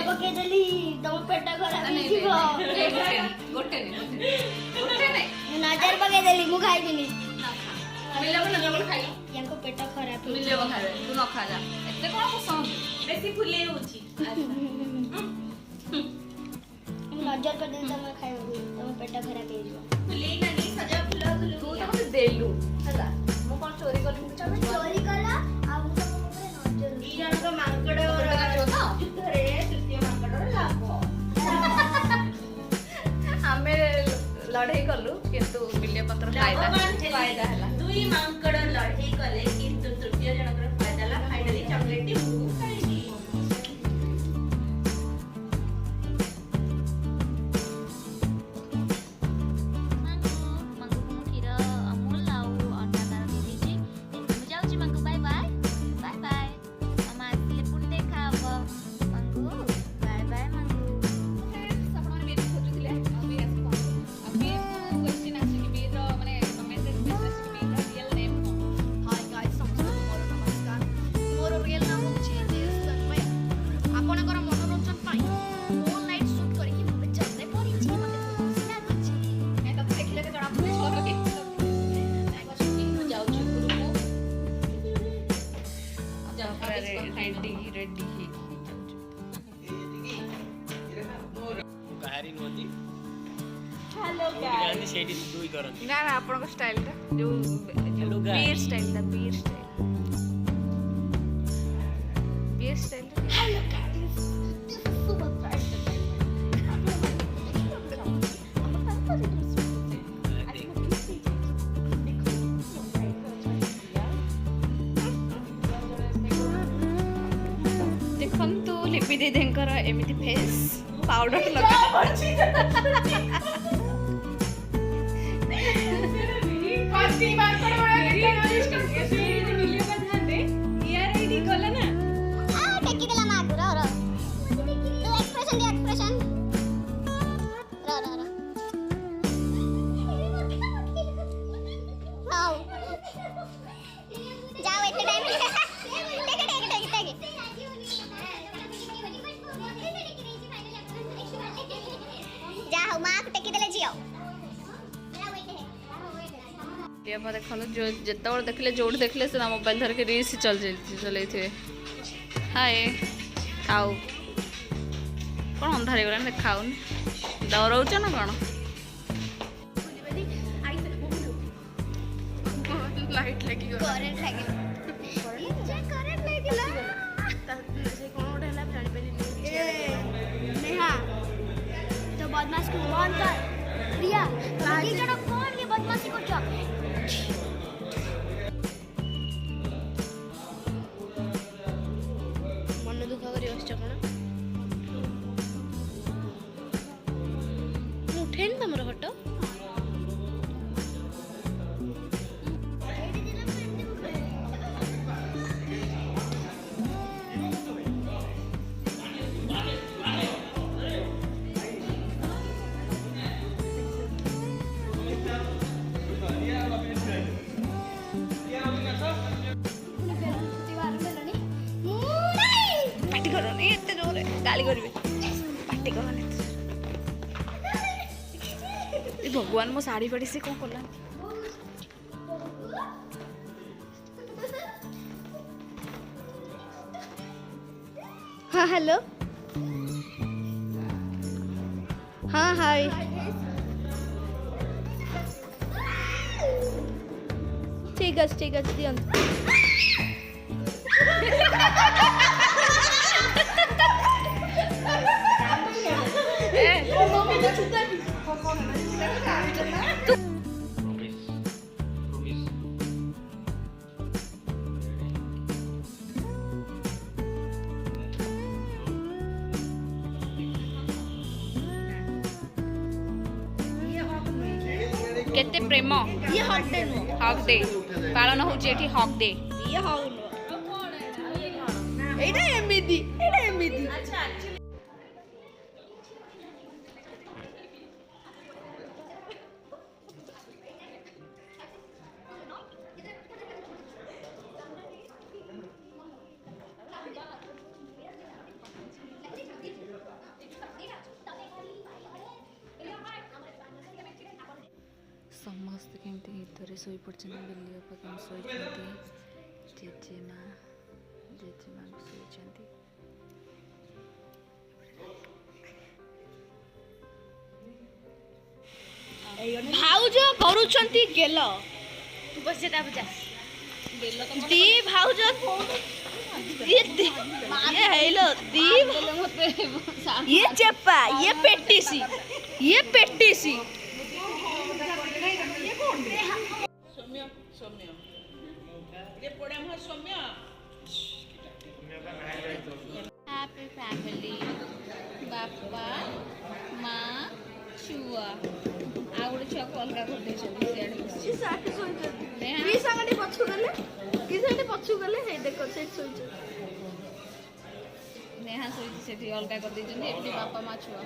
ପକେଇଦେଲି ତମ ପେଟ ଖରାପ ହେଇଯିବ। ଗୋଟେ ନାଇଁ ନଜର ପକେଇଦେଲି ମୁଁ ଖାଇବିନି। ମିଳିବ ନା ଜବର ଖାଇ ୟାଙ୍କ ପେଟ ଖରାପ ମିଳିବ ଖାଇବେ ତୁ ନ ଖା ଯା ଏତେ କଣ ପସନ୍ଦ ବେଶୀ ଫୁଲେଇ ହଉଛି ମୁଁ ନଜର କରିଦେଲି ତମେ ଖାଇବାକୁ ତମ ପେଟ ଖରାପ ହେଇଯିବ। ଫୁଲେଇ ନାନି ସଜା ଫୁଲ ଫୁଲ ତୁ ତ ମତେ ଦେଲୁ ହେଲା ମୁଁ କଣ ଚୋରି କରିବି ତମେ ଚୋରି କଲ ଆଉ ମୁଁ ତମ ଉପରେ ନଜର ଦି ଜଣଙ୍କ ମାଙ୍କଡ ଯୁଦ୍ଧରେ ତୃତୀୟ ମାଙ୍କଡର ଲାଭ ଆମେ ଲଢେଇ କଲୁ କିନ୍ତୁ ବିଲିୟ ପତ୍ର ଫାଇଦା ହେଲା ଦୁଇ ମାଙ୍କଡ ଲଢେଇ କଲେ କିନ୍ତୁ ତୃତୀୟ ଜଣଙ୍କର ଫାଇଦା ହେଲା ଫାଇନାଲି ଚକଲେଟଟି ମୁଁ ଖାଇଲି ना ना आपन स्टाइल टा जो बीर style hello guys this is super price देखंतु लिपि दीदींकर एमिति फेस पाउडर लगा पार्टी बार पर बड़ा देखा ये वीडियो का ध्यान दे यार आईडी खोला ना आ टेकी देला मार रो तू एक्सप्रेशन दे एक्सप्रेशन रो आओ जाओ इतने टाइम टेक जाओ मां को टेकी देले जियो देखल जो जिते देखले जो देखले से मोबाइल धर के रील्स चल थे हाय खाऊ कौन अंधार गला खाऊन डरौच ना कौन लाइट लगी करंट लगी करंट लगिला से कोन ओडे हला जानि पेली नेहा तो बदमाश को बंद कर प्रिया बाकी जण कोन ये बदमाशी करछ मन दुख करी बसछ कोन उठेन तमरो फोटो गाली करेंगे पार्टी कर भगवान मो साड़ी पड़ी से कौन कला हाँ हेलो हाँ हाय ठीक है दियंत केते प्रेम ये हक दे पालन होची एठी हक दे ये हक एटा एमिदी अच्छा ସମସ୍ତେ କେମିତି ଗୀତରେ ଶୋଇପଡ଼ିଛନ୍ତି। ବିଲି ବାପା କେମିତି ଶୋଇଛନ୍ତି, ଜେଜେମା ବି ଶୋଇଛନ୍ତି। ଭାଉଜ କରୁଛନ୍ତି ଗେଲ ବସେଟା ପଚାଶ ଦି ଭାଉଜ ये हेलो दीप ये चप्पा ये पेटीसी सौम्य सौम्य ये पड़े हम सौम्य हैप्पी फैमिली बापा माँ छुआ आ गोटे छुआ को अलग कर नेहा शोची से अलग कर देती बापा माँ छुआ।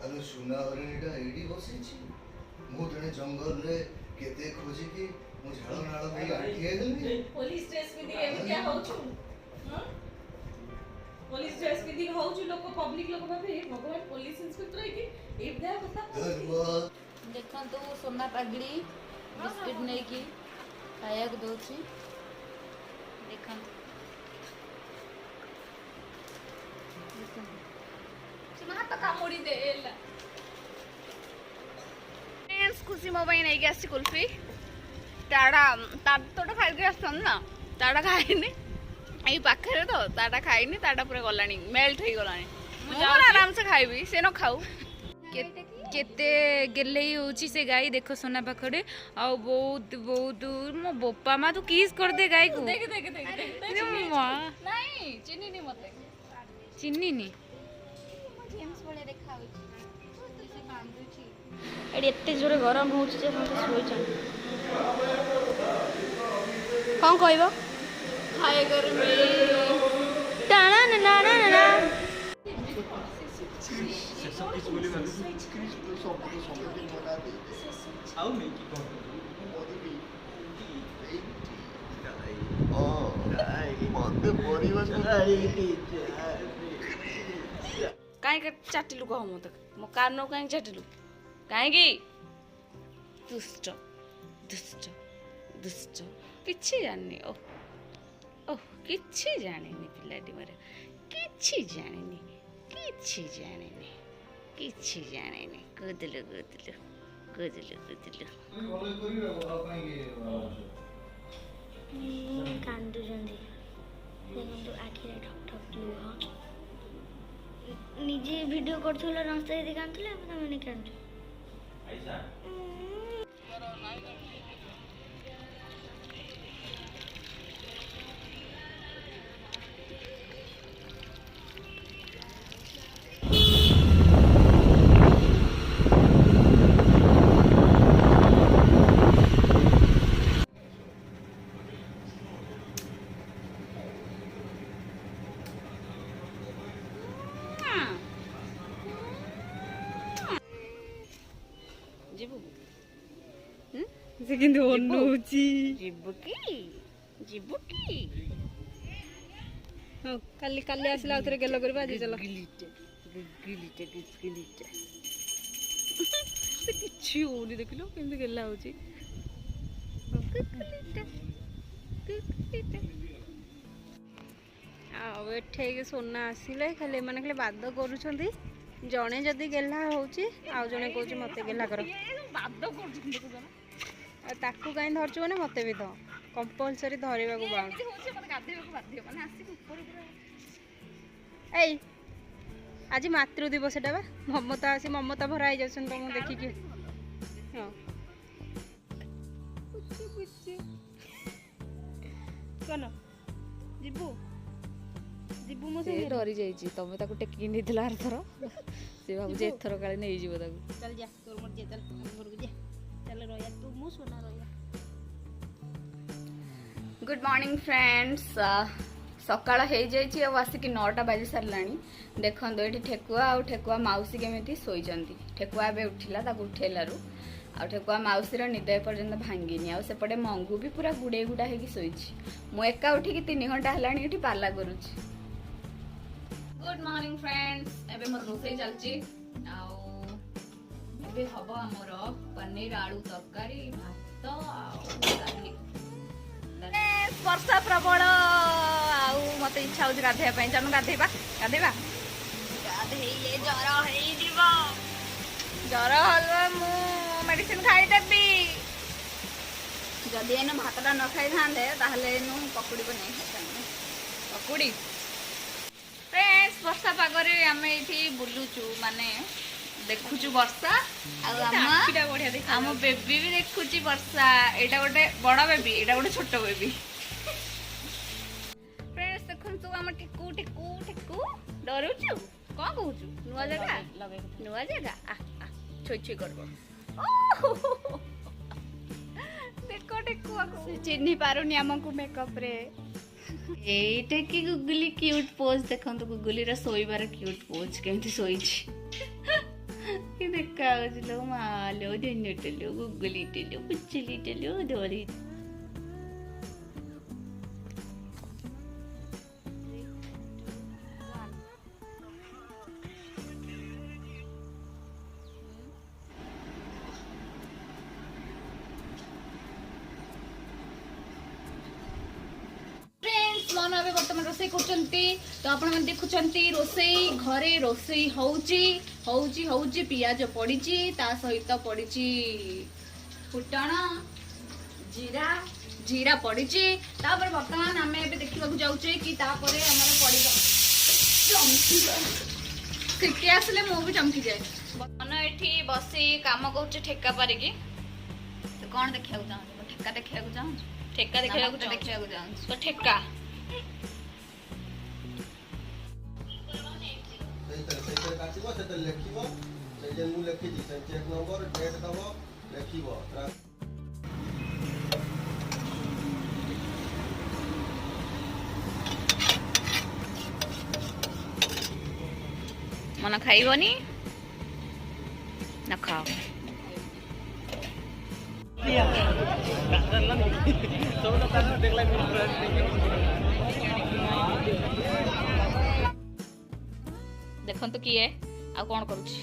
ଆଲୋ ସୁନା ହରିଣୀଟା ଏଇଠି ବସିଛି। ମୁଁ ଜଣେ ଜଙ୍ଗଲରେ କେତେ ଖୋଜିକି ମୁଁ ଝାଳ ନାଳ ନେଇ ଆଣ୍ଠି ହେଇଗଲି। पुलिस ड्रेस पिंधि एमितिया होछु पुलिस ड्रेस पिंधि होछु लोक पब्लिक लोक भाबे भगवान पुलिस इंस्पेक्टर है कि एमितिया कथा देखो सोना पागड़ी बिस्किट नहीं की खाया को दौची देखो हाथ कामुड़ी दे एला फ्रेंड्स खुशी मो भाई नहीं आसी कुल्फी ताड़ा तो खाई आसन ना ताड़ा खाइनी यही पाखे तो ताड़ा खाइनी ताड़ा पूरा गलानी मेल्ट हो गलानी मोर आराम से खाइबी से न खाऊ केते गेले होची से गाई देखो सोना पाखड़े आ बहुत बहुत मो बोपा माँ तू किस कर दे गाई को देख देख देख देख नहीं चिन्नी नहीं मते चिन्नी नी एते जोरे गरम होउछि जे हम सोइछन कोन कहबो हाय गर्मी टाणा ना ना ना काहे चाटिलु कह मत मो कान काहे चाटिलु काहे दुष्ट दुष्ट दुष्ट किछि जानि ओह किछि जानिनी पिलाटी मारे किछि जानिनी किछि जानिनी किछि जानिनी गुदलु गुदलु गुदलु गुदलु कांदु जंदी देखो आखिरे ठक ठक लुह निजे वीडियो करथुला रास्ता दे कांतले हम माने कांतु जीबू से किंतु ओनउची जीबू की हां काली काली आसला उतरे गेलो करबा आज चलो गिलिटे से किछि ओनी देखिलो केमते गेला होची एठे सोना आसिले खाली माने खाली बाद करूछंती जणे जदी गेला होची आ जणे कहूची मते गेला कर बाद करछन ताकू काई धरछु माने मते भी ध कंपलसरी धरिबा को बाउ होची मते गाधेबा को बाध्य माने आसी ऊपर ऊपर एई आज मातृ दिवस एटा बा ममता आसी ममता भरा जाछन तुम देखि कि ହଁ କଣ ଯିବୁ ଯିବୁ ମୋ ସେ ସାଙ୍ଗରେ ଡରି ଯାଇଛି ତମେ ତାକୁ ଟେକିକି ନେଇଥିଲା ଆରଥର ସେ ଭାବୁଛି ଏଥର କାଳେ ନେଇଯିବ ତାକୁ ଚାଲ ଯା ତୋର ମୋର ଯା ଚାଲ ଆମ ଘରକୁ ଯା ଚାଲ ରହିବା ତୁ ମୁଁ सोना ରହିବା गुड मॉर्निंग फ्रेंड्स सकाळ हो जाइए और आसिक 9टा बाजी सारानी देखो ये ठेकुआ आउ ठेकुआ माउसी केमी शोचती ठेकुआ ए उठिला उठेलू आ ठेकुआ माउसी निद एपर्यंत भांगिनी आउपटे मंगू भी पूरा गुड़े गुड़ा होगी शोची मु एका उठिकी 3 घंटा है पाला करुच्ची गुड मॉर्निंग फ्रेंड्स एबे मोर रोसई चलची आबे हम आमर पनीर आलू तरकारी भात आलू वर्षा प्रबल आउ मत इच्छा हो गाधेवा चलू गाधेबा गाधेबा गाधे जर जर हल मु मेडिसिन खाईदेवी जदि एनु भातटा न खाई था पकुड़ी बन पकुड़ी फ्रेंड्स वर्षा पागरे आम ये बुलुचु माने देखुचु वर्षा आम बेबी भी देखुची वर्षा एटा गोटे बड़ बेबी एटा गोटे छोट बेबी फ्रेंड्स देखु आम टिकू टिकू टिकू डरुचु कौन कहूचु नुआ जगह छोई छोई कर देखो टिकू से चिन्ह पारुनी आमको मेकअप रे एटा कि गुगुली क्यूट पोज देखो गुगुली शोइबार क्यूट पोज केमती शोइछि देखा मालो दिनटलो गुगुलीटलो पुचलीटलो धरी मन ए बर्तमान रोसई करछंती तो आपण मन देखुछंती रोसई घरे रोसई होउची पियाज पड़ीची ता सहित पड़ीची फुटण जीरा पड़ीची तापर बर्तमान आमे एबे देखिबा को जाउचे कि तापरे हमर पड़ीबा चमकी सिके आसले मो भी चमकी जाए मन एठी बसी काम करछ ठेका पारिकी तो कोन देखिया को चाहू ठेका देखिया को चाहू ठेका देखिया को चाहू तो ठेका काटिबो से लिखिबो से जे मु लिखि दी से चेक नंबर डेट दबो लिखिबो मन खाइबनी न खाओ देखो तो किए आ कौन करूची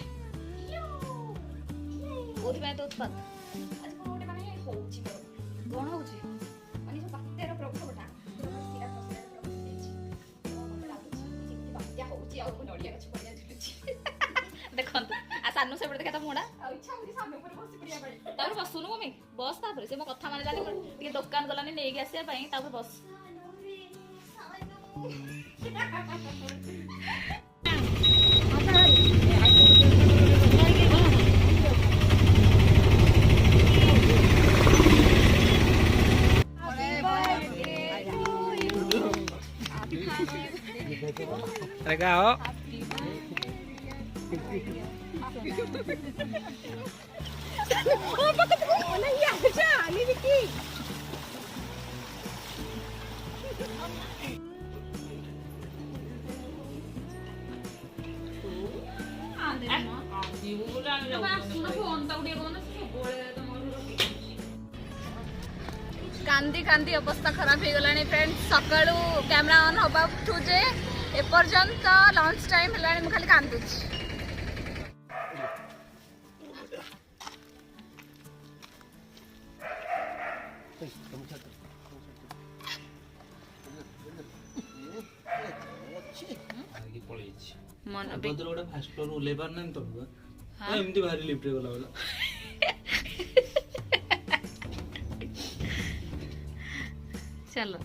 ओथि में तो उत्पाद आज कोन ओटे माने होउची कोन होउची माने जो बातेर प्रभावटा सिरा प्रसार प्रभाव देछि तो मते लागुची जे बात्या होउची आ कोन ओडिया गछ पड़िया झुलुची देखो आ सानु से देखा तो मोडा आ इच्छा होची सामने ऊपर बसी पड़िया पड़े तापर बसुनु मम्मी बस तापर से मो कथा माने जानी टिके दुकान गलानी नेगी आसिया पई तापर बस Legal. कांदी कांदी अवस्था खराब हो गलानी फ्रेंड्स सकाळू कैमरा ऑन होबा जे एपर्यंत लंच टाइम है मुझे खाली कांदुची मन गोटे फास्ट फ्लोर ओले पार ना तुमको एमती भारी लिफ्ट रे गला वाला चलो